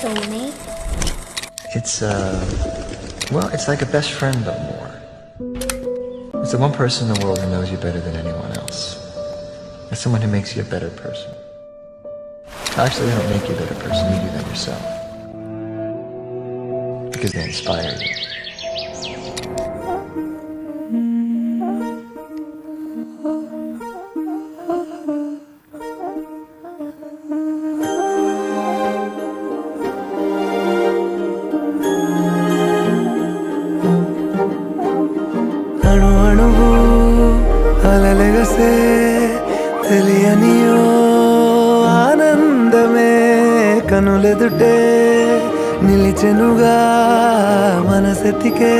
soulmate? It's like a best friend, but more. It's the one person in the world who knows you better than anyone else. It's someone who makes you a better person. Actually, they don't make you a better person, you do that yourself. Because they inspire you. అణు అణువు అలలెగసే తెలియనియో ఆనందమే కనులెదుటే నిలిచెనుగా మనసెతికే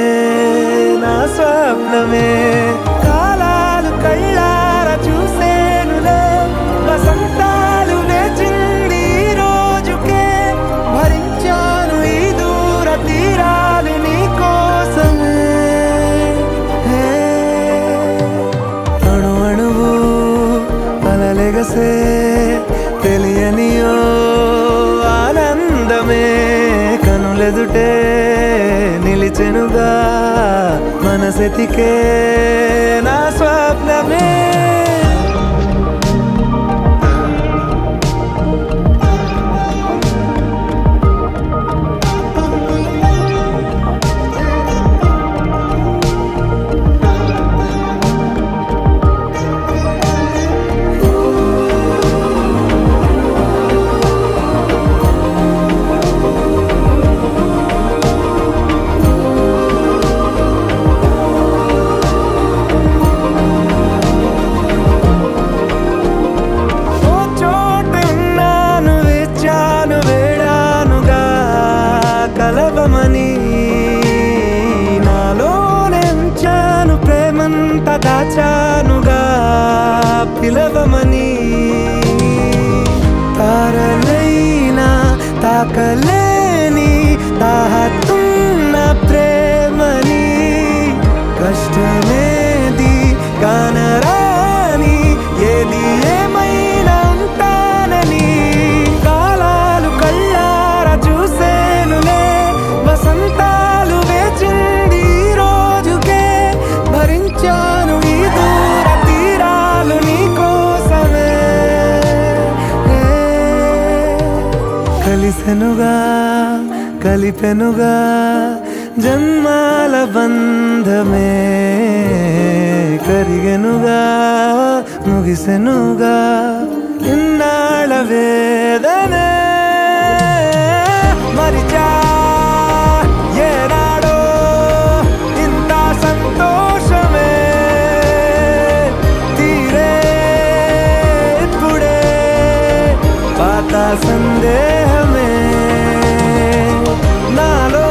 నా స్వప్నమే కాలాలు కళ్ళార చూసేనులే వసంతాలు వేచింది ఈ రోజుకే భరించాను ఈ దూర తీరాలు నీ కోసమే అణు అణువు అలలెగసే తెలియనియో ఆనందమే కనులెదుటే నిలిచెనుగా మనసెతికే నా స్వప్నమే కలవమని నాలోనెంచాను ప్రేమంత దాచానుగా పిలవమని తారలైనా తాకలేని తాహతున్న ప్రేమని కష్టమేది కానరాని ఏది ఏమైనా ఉంటానని కాలాలు కళ్ళార చూసేనులే వసంతాలు వేచింది ఈ రోజుకే భరించాను ఈ దూర తీరాలు నీ కోసమే కలిసెనుగా కలిపెనుగా జన్మాల బంధమే కరిగెనుగా ముగిసెనుగా ఇన్నాళ్ళ వేదనే మరిచా ఏనాడో ఇంత సంతోషమే తీరే ఇప్పుడే పాత సందేహమే నాలో